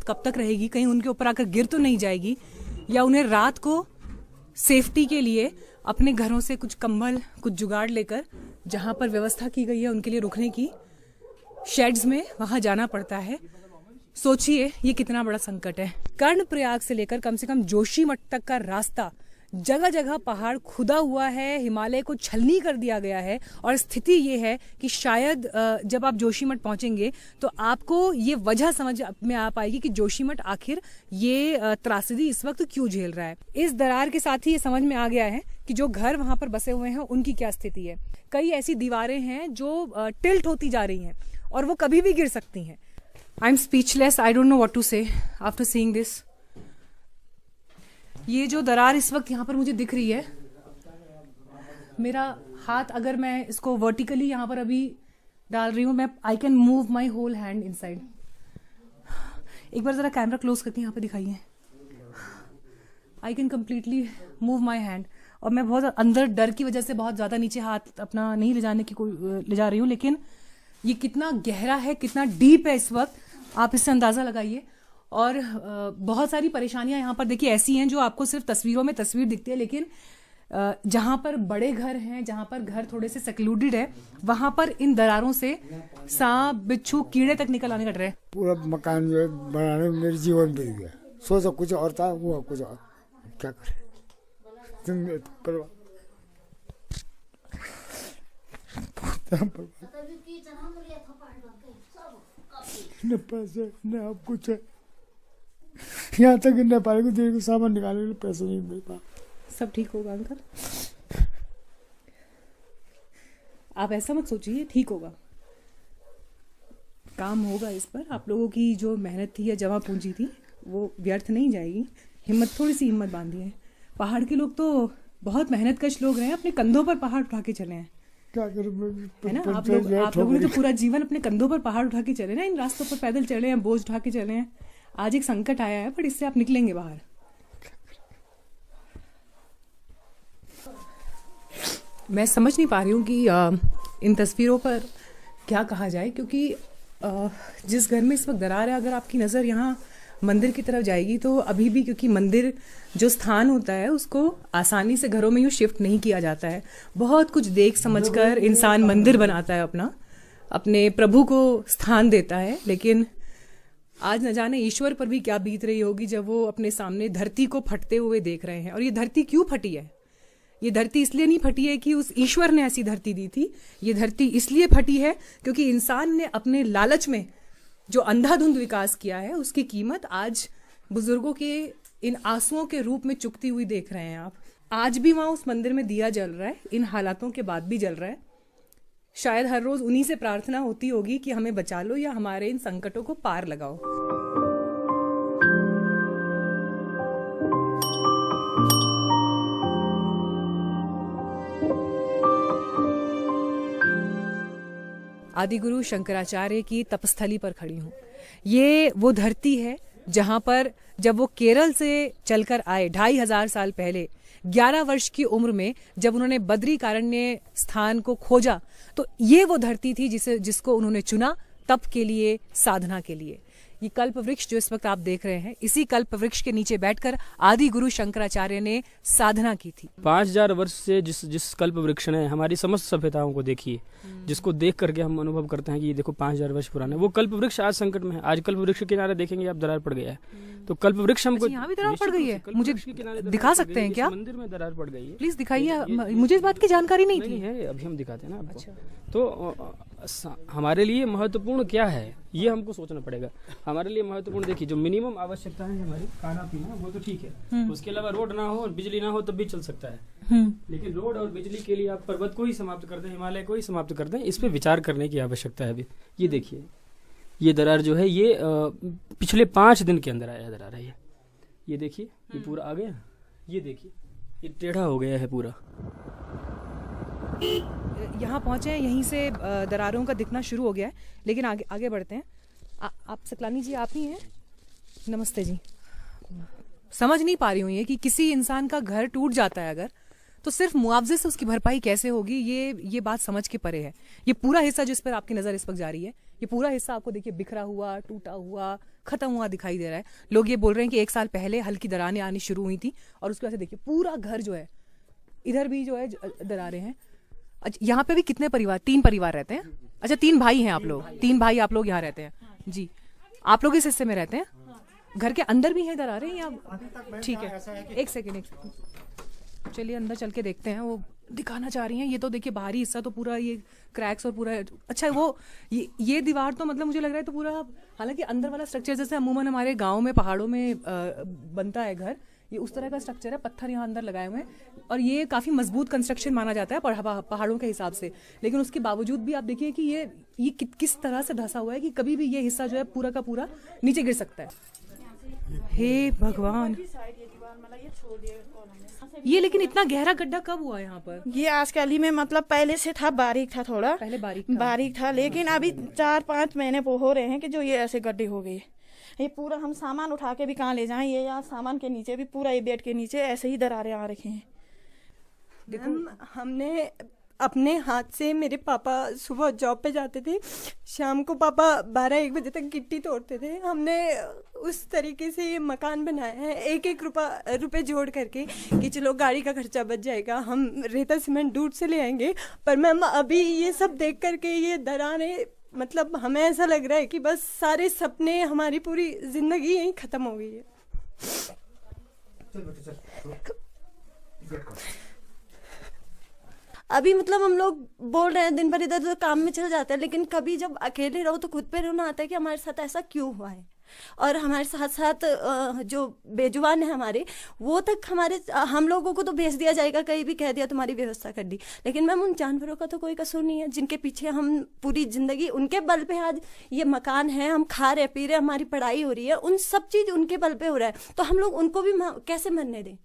कब तक रहेगी, कहीं उनके ऊपर आकर गिर तो नहीं जाएगी, या उन्हें रात को सेफ्टी के लिए अपने घरों से कुछ कंबल, कुछ जुगाड़ लेकर जहां पर व्यवस्था की गई है उनके लिए रुकने की, शेड्स में वहां जाना पड़ता है। सोचिए ये कितना बड़ा संकट है। कर्णप्रयाग से लेकर कम से कम जोशीमठ तक का रास्ता जगह जगह पहाड़ खुदा हुआ है, हिमालय को छलनी कर दिया गया है। और स्थिति ये है कि शायद जब आप जोशीमठ पहुंचेंगे तो आपको ये वजह समझ में आ पाएगी कि जोशीमठ आखिर ये त्रासदी इस वक्त क्यों झेल रहा है। इस दरार के साथ ही ये समझ में आ गया है कि जो घर वहां पर बसे हुए हैं उनकी क्या स्थिति है। कई ऐसी दीवारें हैं जो टिल्ट होती जा रही हैं और वो कभी भी गिर सकती हैं। I am speechless, I don't know what to say after seeing this. ये जो दरार इस वक्त यहाँ पर मुझे दिख रही है, मेरा हाथ अगर मैं इसको वर्टिकली यहाँ पर अभी डाल रही हूँ, मैं I can move my whole hand inside. एक बार जरा कैमरा क्लोज करके यहाँ पे दिखाइए। I can completely move my hand. और मैं बहुत अंदर डर की वजह से बहुत ज्यादा नीचे हाथ अपना नहीं ले जाने की ले जा रही हूँ, लेकिन ये कितना गहरा है, कितना डीप है इस वक्त, आप इससे अंदाजा लगाइए। और बहुत सारी परेशानियां यहाँ पर देखिए ऐसी हैं जो आपको सिर्फ तस्वीरों में तस्वीर दिखती है, लेकिन जहां पर बड़े घर हैं, जहां पर घर थोड़े से सेक्लूडेड है, वहां पर इन दरारों से सांप, बिच्छू, कीड़े तक निकल आने का डर है। पूरा मकान जो है बनाने में मेरे जीवन बीत गया। सोचा कुछ और था, हुआ कुछ और, क्या करें। न पैसे न अब कुछ है, यहाँ तक नेपाल को देर को सामान निकालने के लिए पैसे नहीं मिल पा। सब ठीक होगा अंकल, आप ऐसा मत सोचिए, ठीक होगा, काम होगा। इस पर आप लोगों की जो मेहनत थी या जमा पूंजी थी वो व्यर्थ नहीं जाएगी। हिम्मत, थोड़ी सी हिम्मत बांधिए। पहाड़ के लोग तो बहुत मेहनतकश लोग रहे हैं, अपने कंधों पर पहाड़ उठा के चले हैं। क्या करूं, है ना, आप लोगों ने तो पूरा जीवन अपने कंधों पर पहाड़ उठा के चले ना, इन रास्तों पर पैदल चले हैं, बोझ उठा के चले हैं। आज एक संकट आया है, पर इससे आप निकलेंगे बाहर। मैं समझ नहीं पा रही हूँ कि इन तस्वीरों पर क्या कहा जाए, क्योंकि जिस घर में इस वक्त दरार है, अगर आपकी नज़र यहाँ मंदिर की तरफ जाएगी तो अभी भी, क्योंकि मंदिर जो स्थान होता है उसको आसानी से घरों में यूँ शिफ्ट नहीं किया जाता है। बहुत कुछ देख समझकर इंसान मंदिर बनाता है, अपने प्रभु को स्थान देता है। लेकिन आज न जाने ईश्वर पर भी क्या बीत रही होगी जब वो अपने सामने धरती को फटते हुए देख रहे हैं। और ये धरती क्यों फटी है? ये धरती इसलिए नहीं फटी है कि उस ईश्वर ने ऐसी धरती दी थी। ये धरती इसलिए फटी है क्योंकि इंसान ने अपने लालच में जो अंधाधुंध विकास किया है, उसकी कीमत आज बुजुर्गों के इन आंसुओं के रूप में चुकती हुई देख रहे हैं आप। आज भी वहां उस मंदिर में दिया जल रहा है, इन हालातों के बाद भी जल रहा है। शायद हर रोज उन्हीं से प्रार्थना होती होगी कि हमें बचा लो या हमारे इन संकटों को पार लगाओ। आदिगुरु शंकराचार्य की तपस्थली पर खड़ी हूँ। ये वो धरती है जहां पर जब वो केरल से चलकर आए 2500 साल पहले, 11 वर्ष की उम्र में जब उन्होंने बद्रिकारण्य स्थान को खोजा, तो ये वो धरती थी जिसको उन्होंने चुना तप के लिए, साधना के लिए। ये कल्प वृक्ष जो इस वक्त आप देख रहे हैं, इसी कल्प वृक्ष के नीचे बैठकर आदि गुरु शंकराचार्य ने साधना की थी। 5000 वर्ष से जिस कल्प वृक्ष ने हमारी समस्त सभ्यताओं को देखी है, जिसको देख करके हम अनुभव करते हैं कि ये देखो 5000 वर्ष पुराना है, वो कल्प वृक्ष आज संकट में है। आज कल्प वृक्ष के किनारे देखेंगे आप, दरार पड़ गया है। तो कल्प वृक्ष हमको यहाँ भी दरार पड़ गई है, मुझे दिखा सकते हैं क्या? मंदिर में दरार पड़ गई है, प्लीज दिखाइए, मुझे इस बात की जानकारी नहीं थी। है, अभी हम दिखाते हैं ना आपको। तो हमारे लिए महत्वपूर्ण क्या है ये हमको सोचना पड़ेगा। हमारे लिए महत्वपूर्ण देखिए, जो मिनिमम आवश्यकता है हमारी, खाना पीना, वो तो ठीक है। उसके अलावा रोड ना हो और बिजली ना हो तब भी चल सकता है। लेकिन रोड और बिजली के लिए आप पर्वत को ही समाप्त कर दें, हिमालय को ही समाप्त कर दें, इस पे विचार करने की आवश्यकता है अभी। ये देखिए, ये दरार जो है ये पिछले 5 दिन के अंदर आया दरार है। ये देखिए, ये पूरा आ गया। ये देखिए, ये टेढ़ा हो गया है पूरा। यहाँ पहुंचे हैं, यहीं से दरारों का दिखना शुरू हो गया है। लेकिन आगे बढ़ते हैं। आप सकलानी जी, आप ही हैं? नमस्ते जी। समझ नहीं पा रही हूँ ये कि किसी इंसान का घर टूट जाता है अगर, तो सिर्फ मुआवजे से उसकी भरपाई कैसे होगी, ये बात समझ के परे है। ये पूरा हिस्सा जिस पर आपकी नज़र इस वक्त जा रही है, ये पूरा हिस्सा आपको देखिए बिखरा हुआ, टूटा हुआ, खत्म हुआ दिखाई दे रहा है। लोग ये बोल रहे हैं कि 1 साल पहले हल्की दरारें आनी शुरू हुई थी और उसके बाद से देखिए पूरा घर जो है, इधर भी जो है दरारें हैं। अच्छा, यहाँ पे भी कितने परिवार, 3 परिवार रहते हैं? अच्छा, 3 भाई हैं आप लोग, 3 भाई आप लोग यहाँ रहते हैं जी। आप लोग इस हिस्से में रहते हैं? घर के अंदर भी हैं दरारें या? ठीक है, एक सेकेंड, चलिए अंदर चल के देखते हैं। वो दिखाना चाह रही हैं। ये तो देखिए बाहरी हिस्सा तो पूरा ये क्रैक्स और पूरा, अच्छा वो ये दीवार तो मतलब मुझे लग रहा है तो पूरा, हालांकि अंदर वाला स्ट्रक्चर जैसे अमूमन हमारे गाँव में पहाड़ों में बनता है घर, ये उस तरह का स्ट्रक्चर है, पत्थर यहाँ अंदर लगाए हुए हैं और ये काफ़ी मजबूत कंस्ट्रक्शन माना जाता है पहाड़ों के हिसाब से। लेकिन उसके बावजूद भी आप देखिए कि ये किस तरह से धंसा हुआ है कि कभी भी ये हिस्सा जो है पूरा का पूरा नीचे गिर सकता है। हे भगवान, ये लेकिन इतना गहरा गड्ढा कब हुआ यहाँ पर? ये आजकल ही में, मतलब पहले से था, बारीक था, थोड़ा पहले बारीक था, लेकिन अभी 4-5 महीने हो रहे हैं कि जो ये ऐसे गड्ढे हो गए। ये पूरा हम सामान उठा के भी कहाँ ले जाएं, ये यहाँ सामान के नीचे भी पूरा, ये बेड के नीचे ऐसे ही दरारें आ रखे हैं। देखो, हमने अपने हाथ से, मेरे पापा सुबह जॉब पे जाते थे, शाम को पापा 12-1 बजे तक गिट्टी तोड़ते थे। हमने उस तरीके से ये मकान बनाया है, एक रुपए जोड़ करके कि चलो गाड़ी का खर्चा बच जाएगा, हम रेता सीमेंट दूर से ले आएंगे। पर मैम अभी ये सब देख करके ये दरारें, मतलब हमें ऐसा लग रहा है कि बस सारे सपने, हमारी पूरी जिंदगी यहीं खत्म हो गई है। अभी मतलब हम लोग बोल रहे हैं, दिन भर इधर उधर काम में चल जाते हैं, लेकिन कभी जब अकेले रहो तो खुद पे रोना आता है कि हमारे साथ ऐसा क्यों हुआ है। और हमारे साथ साथ जो बेजुबान है हमारे, वो तक हम लोगों को तो भेज दिया जाएगा, कहीं भी कह दिया तुम्हारी व्यवस्था कर दी। लेकिन मैम उन जानवरों का तो कोई कसूर नहीं है, जिनके पीछे हम पूरी जिंदगी, उनके बल पे आज ये मकान है, हम खा रहे पी रहे, हमारी पढ़ाई हो रही है, उन सब चीज़ उनके बल पे हो रहा है, तो हम लोग उनको भी कैसे मरने दें।